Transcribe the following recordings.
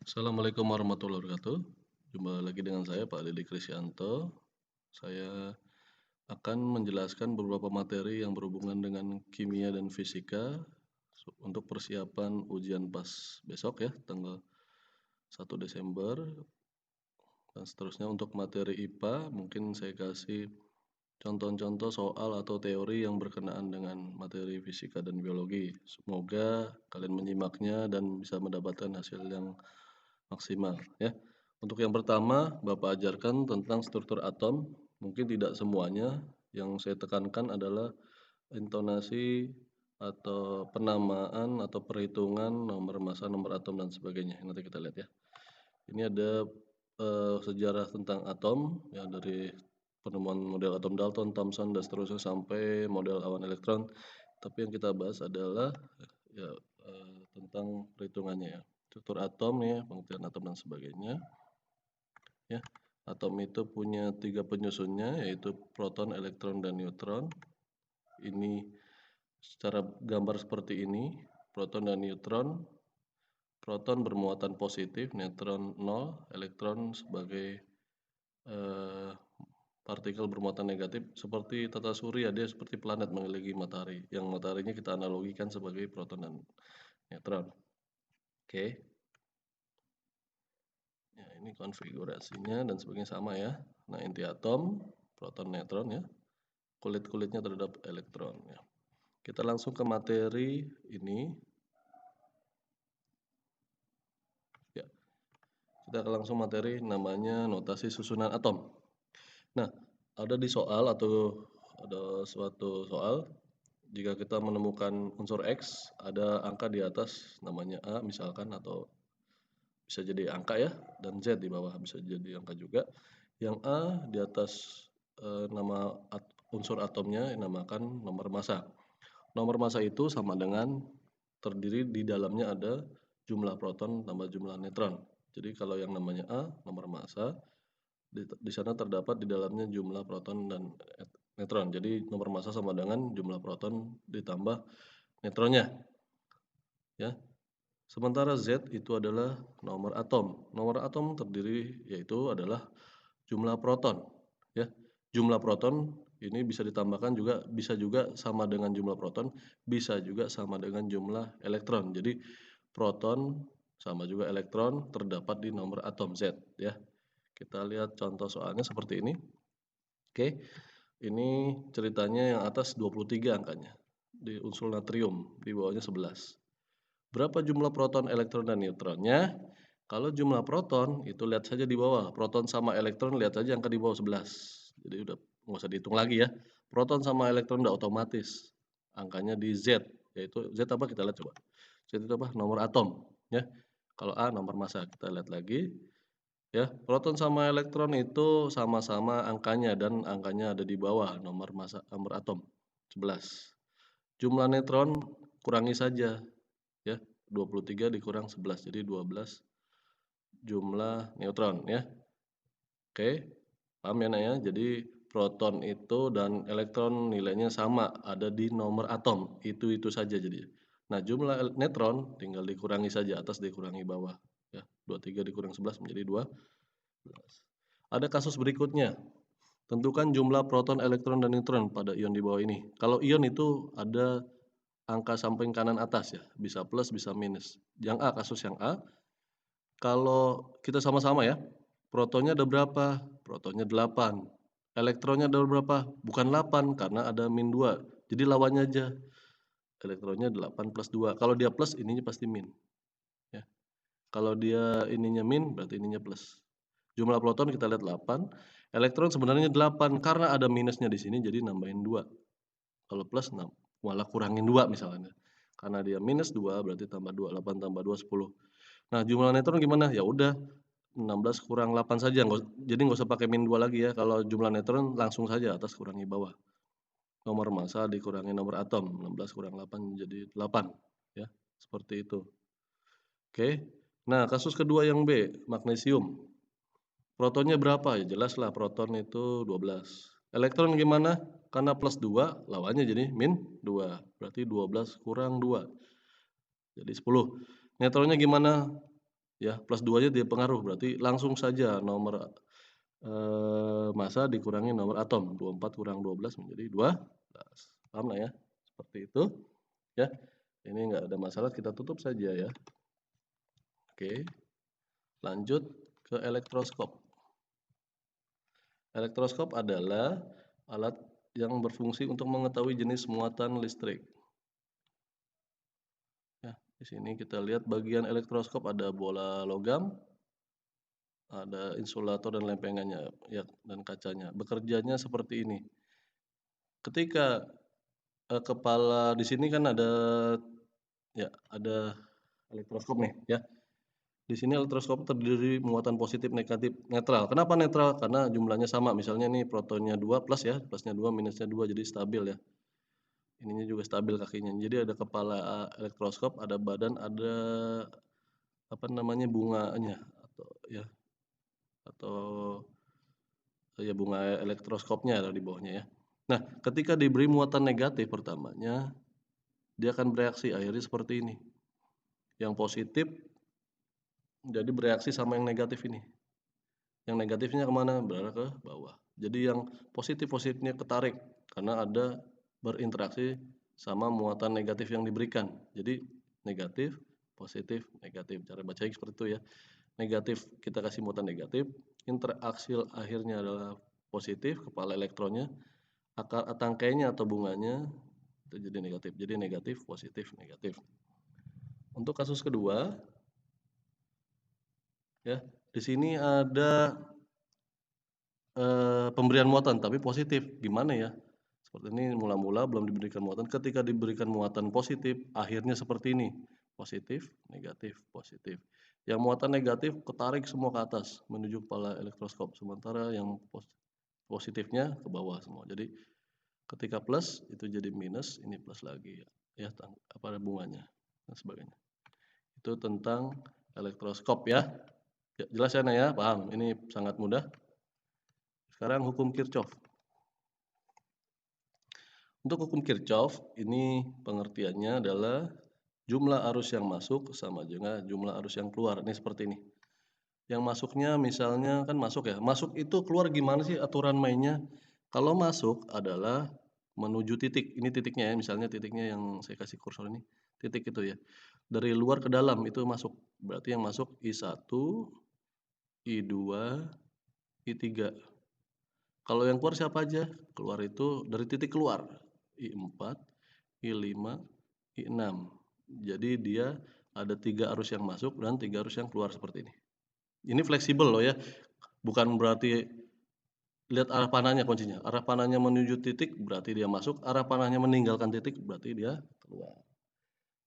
Assalamualaikum warahmatullahi wabarakatuh. Jumpa lagi dengan saya Pak Dede Krisyanto. Saya akan menjelaskan beberapa materi yang berhubungan dengan kimia dan fisika untuk persiapan ujian pas besok ya, tanggal 1 Desember dan seterusnya. Untuk materi IPA mungkin saya kasih contoh-contoh soal atau teori yang berkenaan dengan materi fisika dan biologi. Semoga kalian menyimaknya dan bisa mendapatkan hasil yang maksimal ya. Untuk yang pertama, Bapak ajarkan tentang struktur atom. Mungkin tidak semuanya, yang saya tekankan adalah intonasi atau penamaan atau perhitungan nomor massa, nomor atom dan sebagainya. Nanti kita lihat ya. Ini ada sejarah tentang atom ya, dari penemuan model atom Dalton, Thomson dan seterusnya sampai model awan elektron. Tapi yang kita bahas adalah ya tentang perhitungannya ya. Struktur atom ya, pengertian atom dan sebagainya. Ya, atom itu punya 3 penyusunnya yaitu proton, elektron, dan neutron. Ini secara gambar seperti ini, proton dan neutron. Proton bermuatan positif, neutron 0, elektron sebagai eh, partikel bermuatan negatif seperti tata surya, dia seperti planet mengelilingi matahari. Yang mataharinya kita analogikan sebagai proton dan neutron. Oke. Ya, ini konfigurasinya dan sebagainya sama ya. Nah, inti atom, proton, neutron ya. Kulit-kulitnya terhadap elektron ya. Kita langsung ke materi ini. Ya, kita langsung materi namanya notasi susunan atom. Nah, ada di soal atau ada suatu soal, jika kita menemukan unsur X, ada angka di atas namanya A misalkan, atau bisa jadi angka ya, dan Z di bawah bisa jadi angka juga. Yang A di atas nama unsur atomnya dinamakan nomor massa. Nomor massa itu sama dengan terdiri di dalamnya ada jumlah proton tambah jumlah neutron. Jadi kalau yang namanya A, nomor massa, di sana terdapat di dalamnya jumlah proton dan neutron. Jadi nomor massa sama dengan jumlah proton ditambah neutronnya. Ya. Sementara Z itu adalah nomor atom. Nomor atom terdiri yaitu adalah jumlah proton. Ya. Jumlah proton ini bisa ditambahkan juga, bisa juga sama dengan jumlah proton, bisa juga sama dengan jumlah elektron. Jadi proton sama juga elektron terdapat di nomor atom Z ya. Kita lihat contoh soalnya seperti ini. Oke. Ini ceritanya yang atas 23 angkanya. Di unsur natrium, di bawahnya 11. Berapa jumlah proton, elektron dan neutronnya? Kalau jumlah proton itu lihat saja di bawah. Proton sama elektron lihat saja angka di bawah 11. Jadi udah nggak usah dihitung lagi ya. Proton sama elektron udah otomatis. Angkanya di Z, yaitu Z apa kita lihat coba. Z itu apa? Nomor atom ya. Kalau A nomor massa, kita lihat lagi ya. Proton sama elektron itu sama-sama angkanya dan angkanya ada di bawah nomor massa, nomor atom 11. Jumlah neutron kurangi saja ya. 23 dikurang 11 jadi 12 jumlah neutron ya. Oke, paham ya nak ya? Jadi proton itu dan elektron nilainya sama, ada di nomor atom, itu saja jadi. Nah, jumlah neutron tinggal dikurangi saja, atas dikurangi bawah ya. 23 dikurang 11 menjadi 12. Ada kasus berikutnya. Tentukan jumlah proton, elektron dan neutron pada ion di bawah ini. Kalau ion itu ada angka samping kanan atas ya, bisa plus bisa minus. Yang A, kasus yang A, kalau kita sama-sama ya, protonnya ada berapa? Protonnya 8. Elektronnya ada berapa? Bukan 8 karena ada min 2. Jadi lawannya aja. Elektronnya 8 plus 2. Kalau dia plus ininya pasti min. Ya. Kalau dia ininya min berarti ininya plus. Jumlah proton kita lihat 8. Elektron sebenarnya 8 karena ada minusnya di sini jadi nambahin 2. Kalau plus 6, malah kurangin 2 misalnya. Karena dia minus 2 berarti tambah 2, 8 tambah 2 10. Nah, jumlah neutron gimana? Ya udah 16 kurang 8 saja, jadi nggak usah pakai min 2 lagi ya. Kalau jumlah neutron langsung saja atas kurangi bawah. Nomor massa dikurangi nomor atom, 16 kurang 8 jadi 8 ya. Seperti itu. Oke. Nah, kasus kedua yang B, magnesium. Protonnya berapa? Ya jelaslah proton itu 12. Elektron gimana? Karena plus 2 lawannya jadi min 2. Berarti 12 kurang 2. Jadi 10. Neutronnya gimana? ya, plus 2-nya tidak pengaruh, berarti langsung saja nomor, massa dikurangi nomor atom, 24 kurang 12 menjadi 12. Paham lah ya? Seperti itu, ya. Ini nggak ada masalah, kita tutup saja ya. Oke, lanjut ke elektroskop. Elektroskop adalah alat yang berfungsi untuk mengetahui jenis muatan listrik. Ya, di sini kita lihat bagian elektroskop ada bola logam, ada insulator dan lempengannya, ya, dan kacanya. Bekerjanya seperti ini. Ketika, kepala di sini kan ada, ya, ada elektroskop nih, ya. Di sini elektroskop terdiri muatan positif, negatif, netral. Kenapa netral? Karena jumlahnya sama, misalnya nih protonnya 2 plus ya, plusnya 2 minusnya 2 jadi stabil ya. Ininya juga stabil kakinya. Jadi ada kepala elektroskop, ada badan, ada apa namanya, bunganya atau ya, atau ya bunga elektroskopnya ada di bawahnya ya. Nah, ketika diberi muatan negatif pertamanya, dia akan bereaksi akhirnya seperti ini. Yang positif jadi bereaksi sama yang negatif ini. Yang negatifnya kemana? Berarah ke bawah. Jadi yang positifnya ketarik karena ada berinteraksi sama muatan negatif yang diberikan. Jadi negatif, positif, negatif. Cara bacanya seperti itu ya. Negatif kita kasih muatan negatif, interaksi akhirnya adalah positif, kepala elektronnya, akar tangkainya atau bunganya itu jadi negatif. Jadi negatif, positif, negatif. Untuk kasus kedua, ya, di sini ada pemberian muatan tapi positif, gimana ya? Seperti ini mula-mula belum diberikan muatan, ketika diberikan muatan positif, akhirnya seperti ini, positif, negatif, positif. Yang muatan negatif ketarik semua ke atas menuju kepala elektroskop, sementara yang positifnya ke bawah semua. Jadi ketika plus itu jadi minus, ini plus lagi ya, apa bunganya dan sebagainya. Itu tentang elektroskop ya. Jelas ya Naya, paham? Ini sangat mudah. Sekarang hukum Kirchhoff. Untuk hukum Kirchhoff, ini pengertiannya adalah jumlah arus yang masuk sama dengan jumlah arus yang keluar. Ini seperti ini. Yang masuknya misalnya kan masuk ya. Masuk itu keluar gimana sih aturan mainnya? Kalau masuk adalah menuju titik. Ini titiknya ya, misalnya titiknya yang saya kasih kursor ini. Titik itu ya. Dari luar ke dalam itu masuk. Berarti yang masuk I1, I2, I3. Kalau yang keluar siapa aja? Keluar itu dari titik keluar. I4, I5, I6. Jadi dia ada 3 arus yang masuk dan 3 arus yang keluar seperti ini. Ini fleksibel loh ya. Bukan berarti lihat arah panahnya kuncinya. Arah panahnya menuju titik berarti dia masuk, arah panahnya meninggalkan titik berarti dia keluar.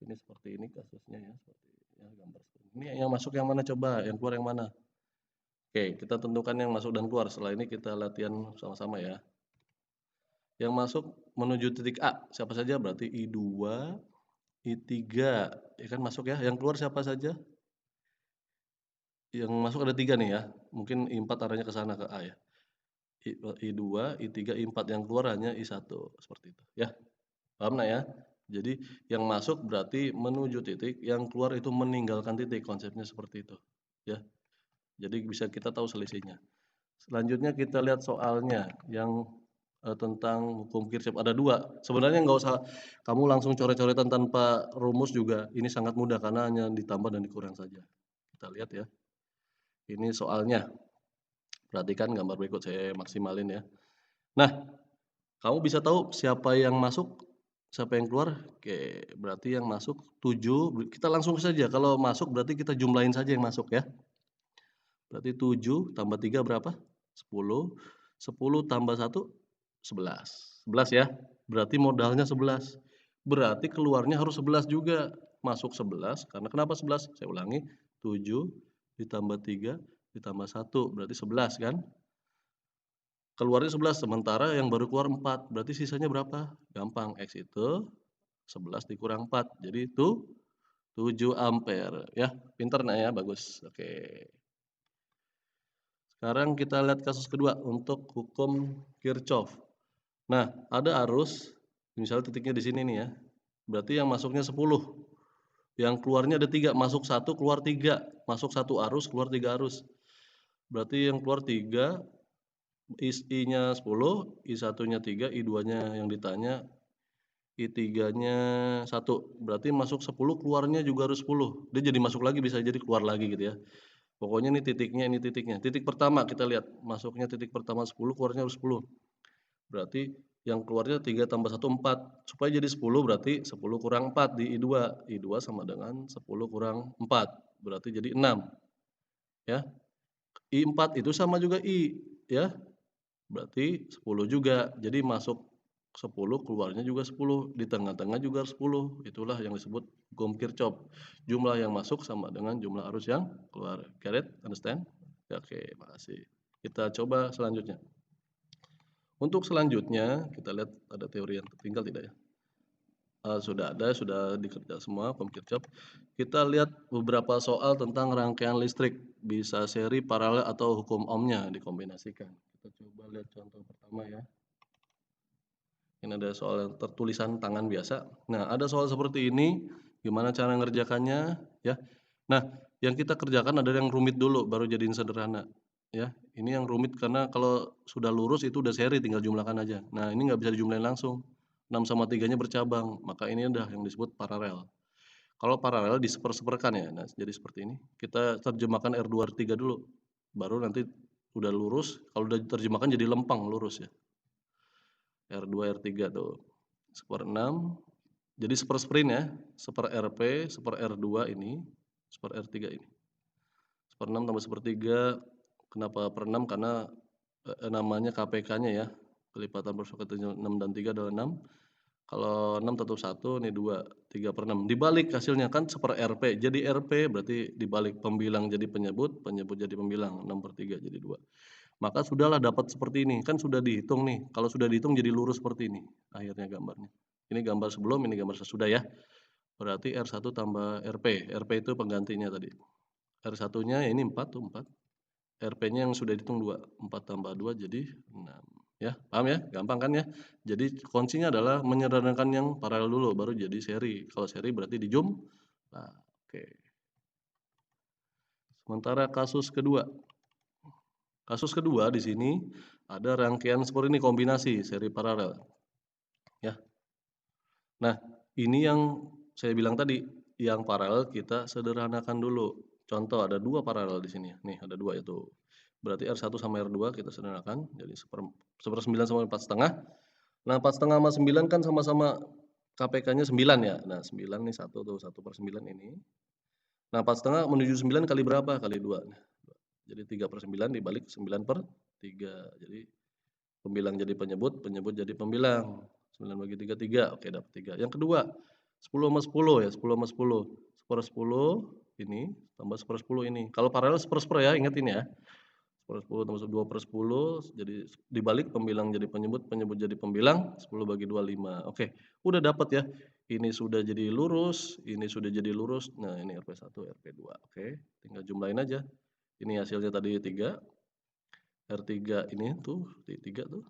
Ini seperti ini kasusnya ya, seperti ya gambar seperti ini. Yang masuk yang mana coba? Yang keluar yang mana? Oke, kita tentukan yang masuk dan keluar. Setelah ini kita latihan sama-sama ya. Yang masuk menuju titik A, siapa saja? Berarti I2, I3, ya kan masuk ya. Yang keluar siapa saja? Yang masuk ada 3 nih ya. Mungkin I4 arahnya ke sana ke A ya. I2, I3, I4, yang keluar hanya I1 seperti itu ya. Paham nah ya? Jadi yang masuk berarti menuju titik, yang keluar itu meninggalkan titik, konsepnya seperti itu ya. Jadi bisa kita tahu selisihnya. Selanjutnya kita lihat soalnya yang tentang hukum Kirchhoff ada 2. Sebenarnya nggak usah kamu langsung coret-coretan tanpa rumus juga, ini sangat mudah karena hanya ditambah dan dikurang saja. Kita lihat ya. Ini soalnya. Perhatikan gambar berikut saya maksimalin ya. Nah, kamu bisa tahu siapa yang masuk, siapa yang keluar? Oke, berarti yang masuk 7, kita langsung saja kalau masuk berarti kita jumlahin saja yang masuk ya. Berarti 7 tambah 3 berapa? 10, 10 tambah 1, 11. 11 ya, berarti modalnya 11. Berarti keluarnya harus 11 juga. Masuk 11, karena kenapa 11? Saya ulangi, 7 ditambah 3 ditambah 1, berarti 11 kan? Keluarnya 11, sementara yang baru keluar 4, berarti sisanya berapa? Gampang, X itu 11 dikurang 4, jadi itu 7 ampere ya. Pinter Nak ya, bagus. Oke. Sekarang kita lihat kasus kedua untuk hukum Kirchhoff. Nah, ada arus, misalnya titiknya di sini nih ya. Berarti yang masuknya 10. Yang keluarnya ada 3, masuk satu keluar 3, masuk satu arus, keluar 3 arus. Berarti yang keluar 3, I-nya 10, I1-nya 3, I2-nya yang ditanya, I3-nya 1. Berarti masuk 10, keluarnya juga harus 10. Dia jadi masuk lagi, bisa jadi keluar lagi gitu ya. Pokoknya ini titiknya, ini titiknya. Titik pertama kita lihat, masuknya titik pertama 10, keluarnya harus 10. Berarti yang keluarnya 3 tambah 1, 4. Supaya jadi 10 berarti 10 kurang 4 di I2. I2 sama dengan 10 kurang 4, berarti jadi 6, ya. I4 itu sama juga I, ya. Berarti 10 juga. Jadi masuk 10, keluarnya juga 10. Di tengah-tengah juga harus 10. Itulah yang disebut hukum Kirchhoff. Jumlah yang masuk sama dengan jumlah arus yang keluar. Get it? Understand? Ya, oke, makasih. Kita coba selanjutnya. Untuk selanjutnya, kita lihat ada teori yang tertinggal tidak ya? Sudah ada, sudah dikerja semua hukum Kirchhoff. Kita lihat beberapa soal tentang rangkaian listrik, bisa seri, paralel, atau hukum Ohmnya dikombinasikan. Kita coba lihat contoh pertama ya. Ini ada soal tertulisan tangan biasa. Nah, ada soal seperti ini, gimana cara ngerjakannya, ya. Nah, yang kita kerjakan ada yang rumit dulu, baru jadiin sederhana, ya. Ini yang rumit karena kalau sudah lurus itu udah seri, tinggal jumlahkan aja. Nah, ini nggak bisa dijumlahin langsung, 6 sama 3-nya bercabang, maka ini udah yang disebut paralel. Kalau paralel diseper-seperkan ya, nah jadi seperti ini. Kita terjemahkan R2, R3 dulu, baru nanti udah lurus, kalau udah diterjemahkan jadi lempeng, lurus ya. R2, R3 tuh, 1/6, jadi seper-seperin ya, seper RP, seper R2 ini, seper R3 ini. 1/6 tambah 1/3, kenapa per 6? Karena, namanya KPK-nya ya, kelipatan persekutuan 6 dan 3 adalah 6. Kalau 6 tetap 1, ini 2, 3/6. Dibalik hasilnya, kan seper RP, jadi RP berarti dibalik pembilang jadi penyebut, penyebut jadi pembilang, 6/3 jadi 2. Maka sudahlah dapat seperti ini, kan sudah dihitung nih, kalau sudah dihitung jadi lurus seperti ini, akhirnya gambarnya. Ini gambar sebelum, ini gambar sesudah ya. Berarti R1 tambah RP, RP itu penggantinya tadi. R1-nya ini 4 tuh, 4. RP-nya yang sudah dihitung 2, 4 tambah 2 jadi 6. Ya, paham ya? Gampang kan ya? Jadi kuncinya adalah menyederhanakan yang paralel dulu, baru jadi seri. Kalau seri berarti nah, oke. Sementara kasus kedua. Kasus kedua di sini ada rangkaian seperti ini, kombinasi seri paralel. Ya. Nah, ini yang saya bilang tadi, yang paralel kita sederhanakan dulu. Contoh ada 2 paralel di sini. Nih ada 2 itu. Berarti R1 sama R2 kita sederhanakan jadi 1/9 sama 4/2. Nah, 4/2 sama 9 kan sama-sama KPK-nya 9 ya. Nah, 9 nih 1 tuh, 1/9 ini. Nah, 4/2 menuju 9 kali berapa? Kali 2. Nah, jadi 3/9 dibalik 9/3. Jadi pembilang jadi penyebut, penyebut jadi pembilang. 9 bagi 3, 3. Oke, dapat 3. Yang kedua, 10 sama 10 ya, 10 sama 10. 1/10 ini tambah 1/10 ini. Kalau paralel 1/10 ya, ingat ini ya. 1/10 tambah 2/10, jadi dibalik pembilang jadi penyebut, penyebut jadi pembilang, 10 bagi 2, 5. Oke, udah dapat ya. Ini sudah jadi lurus, ini sudah jadi lurus. Nah, ini RP1, RP2. Oke, tinggal jumlahin aja. Ini hasilnya tadi 3, R3 ini tuh, 3 tuh.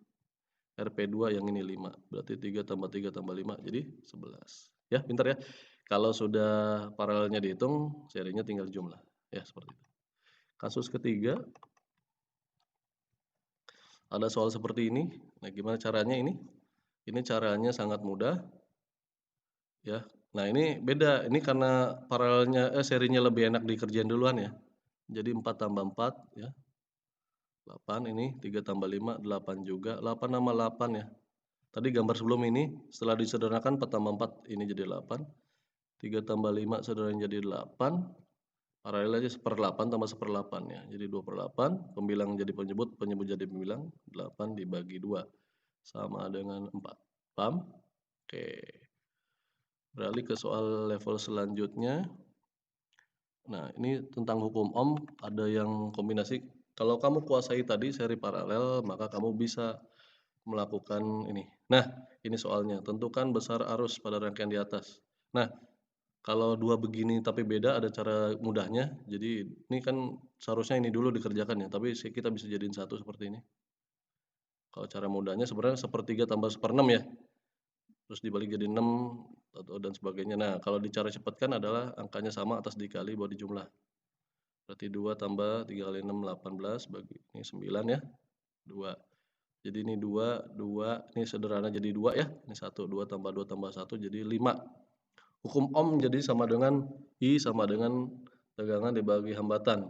RP2 yang ini 5, berarti 3 tambah 3 tambah 5 jadi 11. Ya, pintar ya. Kalau sudah paralelnya dihitung, serinya tinggal jumlah. Ya, seperti itu. Kasus ketiga, ada soal seperti ini. Nah, gimana caranya ini? Ini caranya sangat mudah, ya. Nah, ini beda, ini karena paralelnya serinya lebih enak dikerjain duluan ya. Jadi 4 tambah 4 ya, 8 ini, 3 tambah 5, 8 juga, 8 sama 8 ya. Tadi gambar sebelum ini, setelah disederhanakan 4 tambah 4 ini jadi 8, 3 tambah 5 sederhana jadi 8, paralel aja 1/8 tambah 1/8 ya, jadi 2/8, pembilang jadi penyebut, penyebut jadi pembilang, 8 dibagi 2 sama dengan 4. Paham? Oke. Beralih ke soal level selanjutnya. Nah, ini tentang hukum Ohm, ada yang kombinasi. Kalau kamu kuasai tadi seri paralel, maka kamu bisa melakukan ini. Nah, ini soalnya, tentukan besar arus pada rangkaian di atas. Nah, kalau 2 begini tapi beda ada cara mudahnya. Jadi ini kan seharusnya ini dulu dikerjakan ya, tapi kita bisa jadiin satu seperti ini. Kalau cara mudahnya sebenarnya 1/3 tambah 1/6 ya. terus dibalik jadi 6 atau dan sebagainya. Nah, kalau cara cepat kan adalah angkanya sama atas dikali baru dijumlah. Berarti 2 tambah 3 kali 6 18 bagi ini 9 ya, 2. Jadi ini 2 ini sederhana jadi 2 ya, ini 1, 2 tambah 2 tambah 1 jadi 5. Hukum Ohm jadi sama dengan I sama dengan tegangan dibagi hambatan,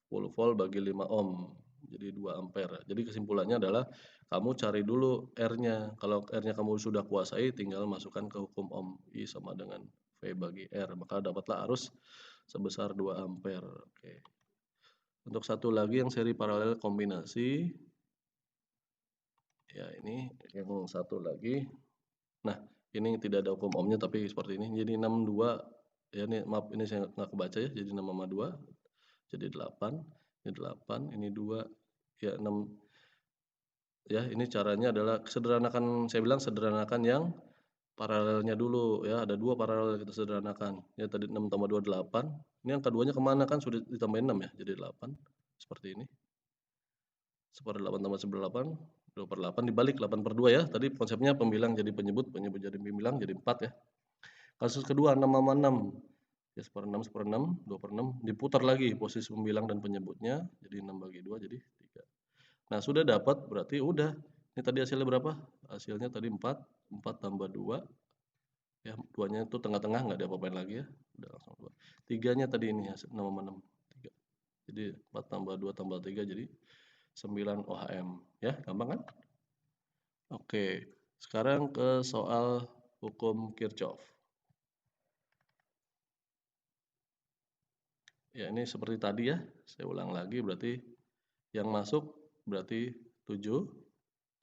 10 volt bagi 5 ohm, jadi 2 ampere. Jadi kesimpulannya adalah kamu cari dulu R-nya, kalau R-nya kamu sudah kuasai tinggal masukkan ke hukum Ohm, I sama dengan V bagi R, maka dapatlah arus sebesar 2 ampere, oke. Untuk satu lagi yang seri paralel kombinasi, ya ini yang satu lagi. Nah, ini tidak ada hukum ohmnya tapi seperti ini. Jadi 62 ya ini maaf ini saya nggak kebaca ya. Jadi 6 sama 2 jadi 8. Ini 8, ini 2 ya 6 ya. Ini caranya adalah sederhanakan, saya bilang sederhanakan yang paralelnya dulu ya. Ada 2 paralel kita sederhanakan. Ya tadi 6 tambah 2 8. Ini angka 2-nya kemana kan sudah ditambahin 6 ya. Jadi 8 seperti ini. 1/8 tambah 1/8, 2/8 dibalik 8/2 ya. Tadi konsepnya pembilang jadi penyebut, penyebut jadi pembilang jadi 4 ya. Kasus kedua 6 sama 6. Ya 1/6, 1/6, 2/6 diputar lagi posisi pembilang dan penyebutnya jadi 6 bagi 2 jadi 3. Nah, sudah dapat berarti udah. Ini tadi hasilnya berapa? Hasilnya tadi 4, 4 tambah 2 ya 2-nya itu tengah-tengah enggak diapa-apain lagi ya. Udah langsung 2. 3-nya tadi ini hasil 6 sama 6, 3. Jadi 4 tambah 2 tambah 3 jadi 9 ohm ya, gampang kan? Oke, sekarang ke soal hukum Kirchhoff. Ya, ini seperti tadi ya, saya ulang lagi berarti yang masuk berarti 7,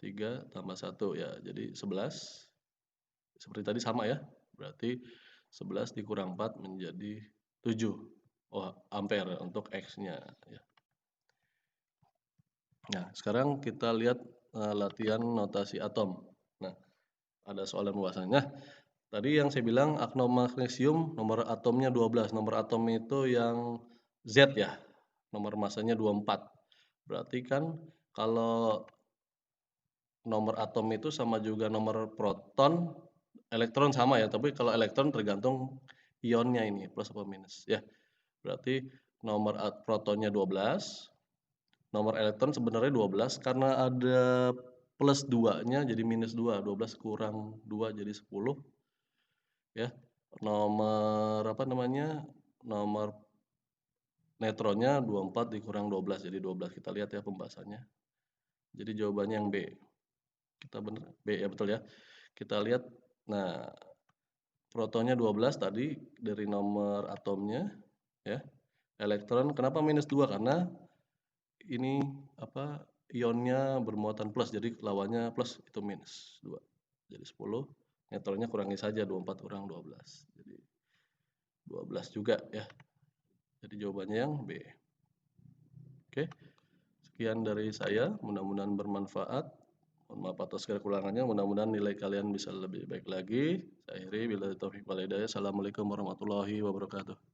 3 tambah 1 ya, jadi 11. Seperti tadi sama ya, berarti 11 dikurang 4 menjadi 7 ampere untuk X-nya ya. Nah, sekarang kita lihat latihan notasi atom. Nah, ada soal dan ulasannya. Tadi yang saya bilang akno magnesium nomor atomnya 12, nomor atom itu yang Z ya, nomor masanya 24. Berarti kan kalau nomor atom itu sama juga nomor proton, elektron sama ya, tapi kalau elektron tergantung ionnya ini plus apa minus ya. Berarti nomor protonnya 12, nomor elektron sebenarnya 12 karena ada plus 2-nya jadi minus 2, 12 kurang 2 jadi 10. Ya, nomor apa namanya, nomor neutronnya 24 dikurang 12 jadi 12. Kita lihat ya pembahasannya. Jadi jawabannya yang B. Kita bener B ya betul ya. Kita lihat, nah protonnya 12 tadi dari nomor atomnya ya. Elektron kenapa minus 2? Karena ini apa ionnya bermuatan plus jadi lawannya plus itu minus 2. Jadi 10. Neutronnya kurangi saja 24 kurang 12. Jadi 12 juga ya. Jadi jawabannya yang B. Oke. Sekian dari saya, mudah-mudahan bermanfaat. Mohon maaf atas kekurangannya, mudah-mudahan nilai kalian bisa lebih baik lagi. Saya akhiri, billahi taufiq wal hidayah. Assalamualaikum warahmatullahi wabarakatuh.